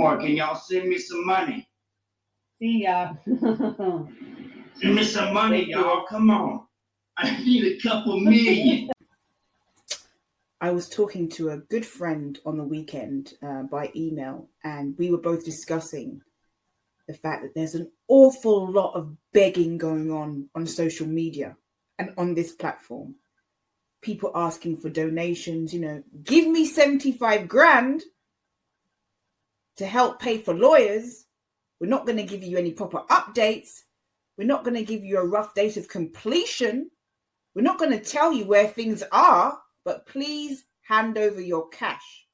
more. Can y'all send me some money? See ya. Send me some money, y'all. Come on. I need a couple million. I was talking to a good friend on the weekend by email, and we were both discussing the fact that there's an awful lot of begging going on social media and on this platform. People asking for donations, give me 75 grand to help pay for lawyers. We're not going to give you any proper updates. We're not going to give you a rough date of completion. We're not going to tell you where things are, but please hand over your cash.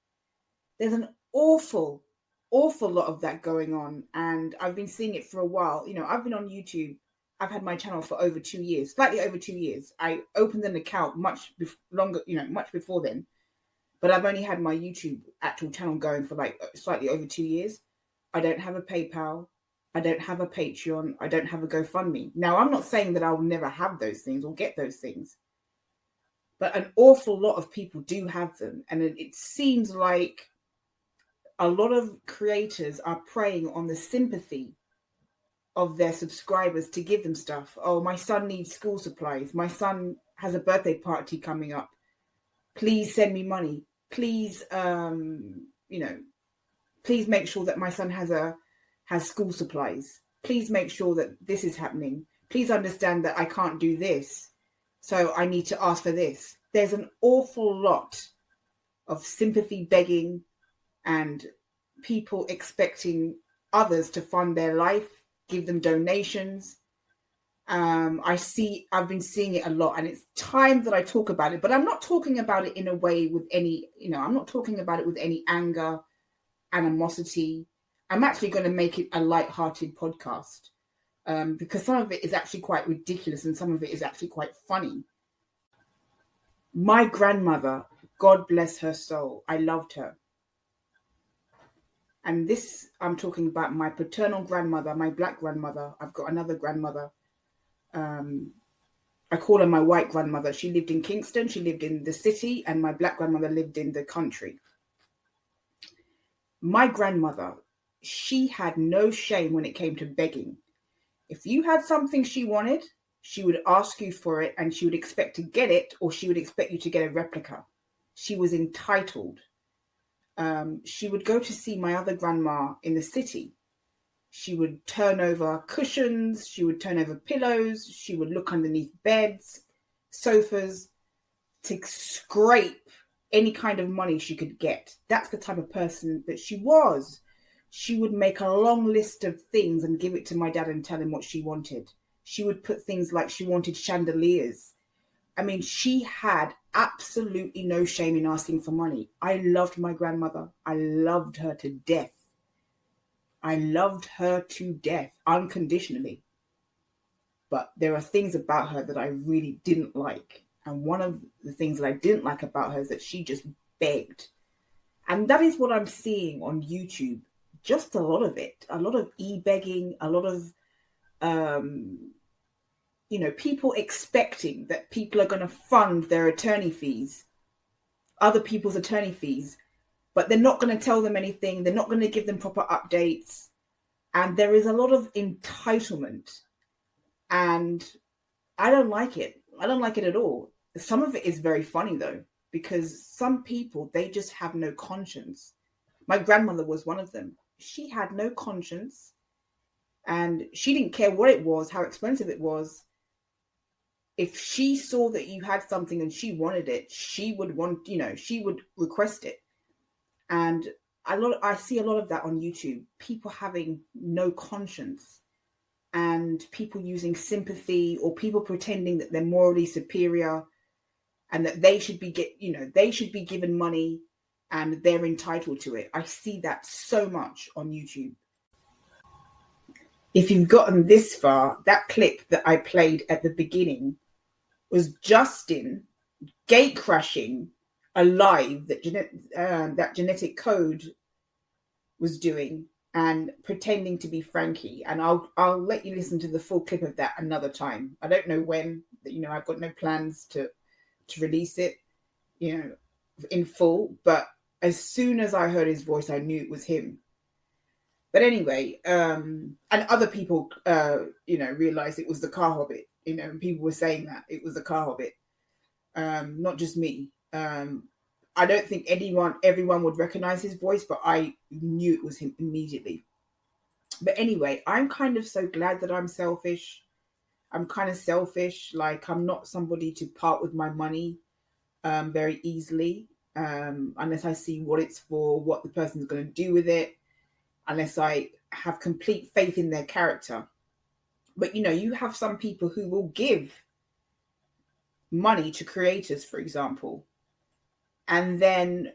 There's an awful lot of that going on, and I've been seeing it for a while. I've been on YouTube. I've had my channel for over 2 years, slightly over 2 years. I opened an account much before then, but I've only had my YouTube actual channel going for slightly over 2 years. I don't have a PayPal. I don't have a Patreon. I don't have a GoFundMe. Now, I'm not saying that I will never have those things or get those things, but an awful lot of people do have them. And it seems like a lot of creators are preying on the sympathy of their subscribers to give them stuff. Oh, my son needs school supplies. My son has a birthday party coming up. Please send me money. Please, please make sure that my son has school supplies. Please make sure that this is happening. Please understand that I can't do this, so I need to ask for this. There's an awful lot of sympathy begging and people expecting others to fund their life, give them donations. I've been seeing it a lot, and it's time that I talk about it, but I'm not talking about it in a way with any, I'm not talking about it with any anger, animosity. I'm actually going to make it a light-hearted podcast because some of it is actually quite ridiculous and some of it is actually quite funny. My grandmother, God bless her soul, I loved her. And this, I'm talking about my paternal grandmother, my black grandmother. I've got another grandmother. I call her my white grandmother. She lived in Kingston. She lived in the city, and my black grandmother lived in the country. My grandmother, she had no shame when it came to begging. If you had something she wanted, she would ask you for it, and she would expect to get it, or she would expect you to get a replica. She was entitled. She would go to see my other grandma in the city. She would turn over cushions. She would turn over pillows. She would look underneath beds, sofas, to scrape any kind of money she could get. That's the type of person that she was. She would make a long list of things and give it to my dad and tell him what she wanted. She would put things like she wanted chandeliers. I mean, she had absolutely no shame in asking for money. I loved my grandmother. I loved her to death. I loved her to death, unconditionally. But there are things about her that I really didn't like. And one of the things that I didn't like about her is that she just begged. And that is what I'm seeing on YouTube. Just a lot of it. A lot of e-begging, a lot of, people expecting that people are going to fund their attorney fees, other people's attorney fees, but they're not going to tell them anything. They're not going to give them proper updates. And there is a lot of entitlement. And I don't like it. I don't like it at all. Some of it is very funny, though, because some people, they just have no conscience. My grandmother was one of them. She had no conscience, and she didn't care what it was, how expensive it was. If she saw that you had something and she wanted it, she would she would request it. And I see a lot of that on YouTube. People having no conscience, and people using sympathy, or people pretending that they're morally superior and that they should be given money and they're entitled to it. I see that so much on YouTube. If you've gotten this far, that clip that I played at the beginning was Justin gate crashing a live that Genetic Code was doing and pretending to be Frankie. And I'll let you listen to the full clip of that another time. I don't know when. I've got no plans to release it, in full. But as soon as I heard his voice, I knew it was him. But anyway, and other people, realized it was the Car Hobbit. And people were saying that it was the Car Hobbit, not just me. I don't think everyone would recognize his voice, but I knew it was him immediately. But anyway, I'm kind of so glad that I'm selfish. I'm kind of selfish. Like, I'm not somebody to part with my money very easily, unless I see what it's for, what the person's going to do with it, unless I have complete faith in their character. But, you have some people who will give money to creators, for example, and then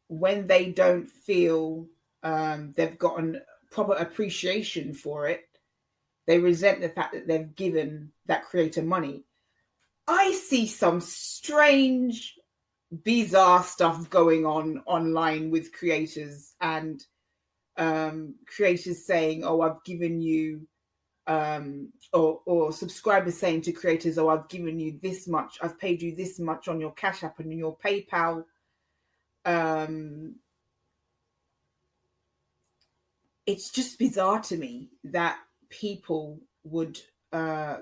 when they don't feel they've gotten proper appreciation for it, they resent the fact that they've given that creator money. I see some strange, bizarre stuff going on online with creators, and creators saying, "Oh, I've given you," or subscribers saying to creators, "Oh, I've given you this much. I've paid you this much on your Cash App and your PayPal." It's just bizarre to me that people would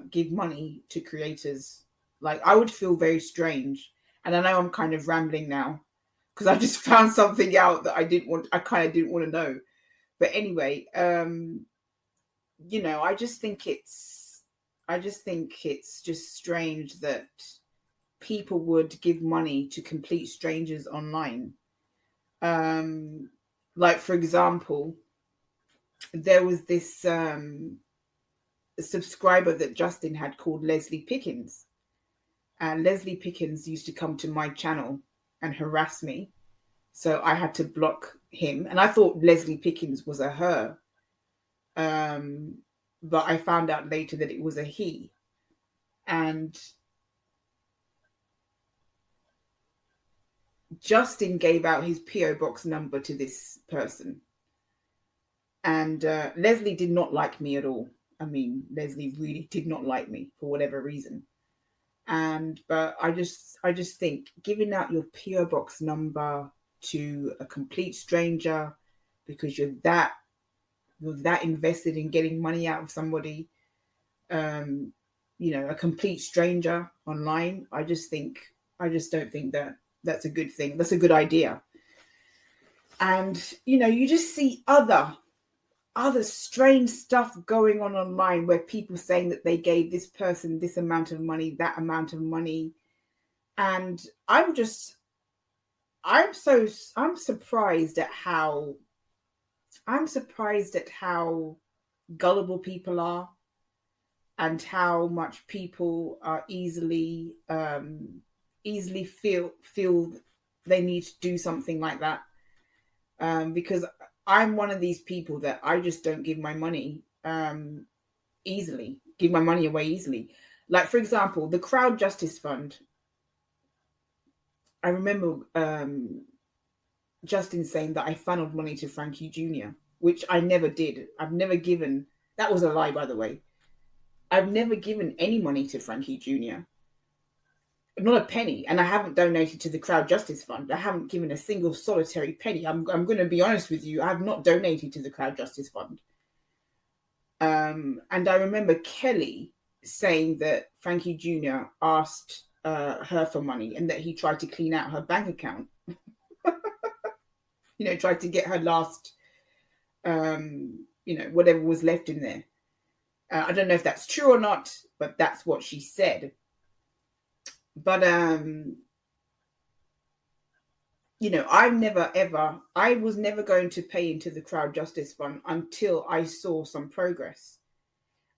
give money to creators. Like, I would feel very strange. And I know I'm kind of rambling now because I just found something out that I kind of didn't want to know. But anyway, I just think it's just strange that people would give money to complete strangers online. Like, for example, there was this subscriber that Justin had called Leslie Pickens. And Leslie Pickens used to come to my channel and harass me. So I had to block him. And I thought Leslie Pickens was a her. But I found out later that it was a he. And Justin gave out his PO box number to this person. And Leslie did not like me at all. I mean, Leslie really did not like me for whatever reason. But I just think giving out your PO box number to a complete stranger because you're that invested in getting money out of somebody, a complete stranger online. I just don't think that that's a good thing. That's a good idea. And you just see other strange stuff going on online where people saying that they gave this person this amount of money, that amount of money. And I'm surprised at how gullible people are and how much people are easily feel they need to do something like that. Because I'm one of these people that I just don't give my money give my money away easily. Like, for example, the Crowd Justice Fund. I remember Justin saying that I funneled money to Frankie Jr., which I never did. I've never given, that was a lie, by the way. I've never given any money to Frankie Jr., not a penny, and I haven't donated to the Crowd Justice Fund. I haven't given a single solitary penny. I'm going to be honest with you. I have not donated to the Crowd Justice Fund. And I remember Kelly saying that Frankie Jr. asked her for money and that he tried to clean out her bank account. Tried to get her last, whatever was left in there. I don't know if that's true or not, but that's what she said. But, I was never going to pay into the Crowd Justice Fund until I saw some progress.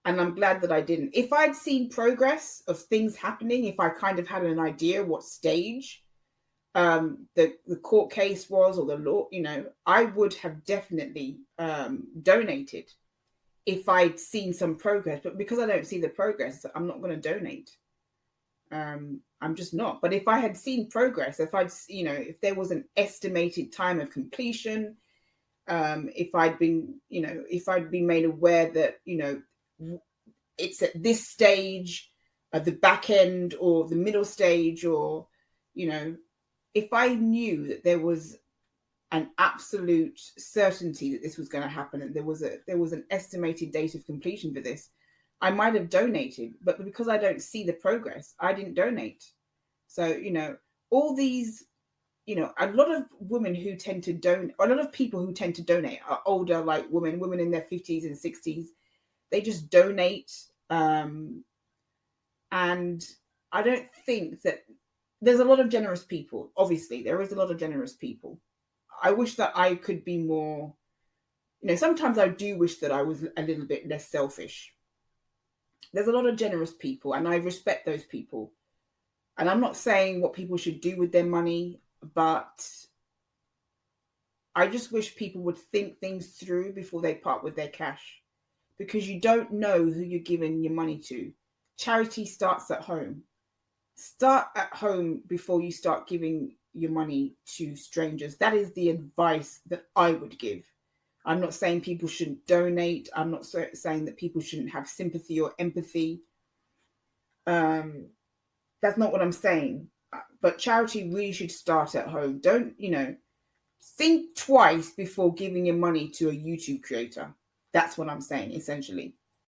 And I'm glad that I didn't. If I'd seen progress of things happening, if I kind of had an idea what stage the court case was or the law, I would have definitely donated if I'd seen some progress. But because I don't see the progress, I'm not going to donate. I'm just not. But if I had seen progress, if there was an estimated time of completion, if I'd been made aware that, it's at this stage, at the back end or the middle stage, or, if I knew that there was an absolute certainty that this was going to happen, and there was an estimated date of completion for this, I might have donated. But because I don't see the progress, I didn't donate. So, all these, a lot of women who tend to donate, a lot of people who tend to donate are older, like women in their 50s and 60s. They just donate. And I don't think that there's a lot of generous people. Obviously, there is a lot of generous people. I wish that I could be more, sometimes I do wish that I was a little bit less selfish. There's a lot of generous people, and I respect those people. And I'm not saying what people should do with their money, but I just wish people would think things through before they part with their cash, because you don't know who you're giving your money to. Charity starts at home. Start at home before you start giving your money to strangers. That is the advice that I would give. I'm not saying people shouldn't donate. I'm not saying that people shouldn't have sympathy or empathy. That's not what I'm saying. But charity really should start at home. Don't, think twice before giving your money to a YouTube creator. That's what I'm saying, essentially.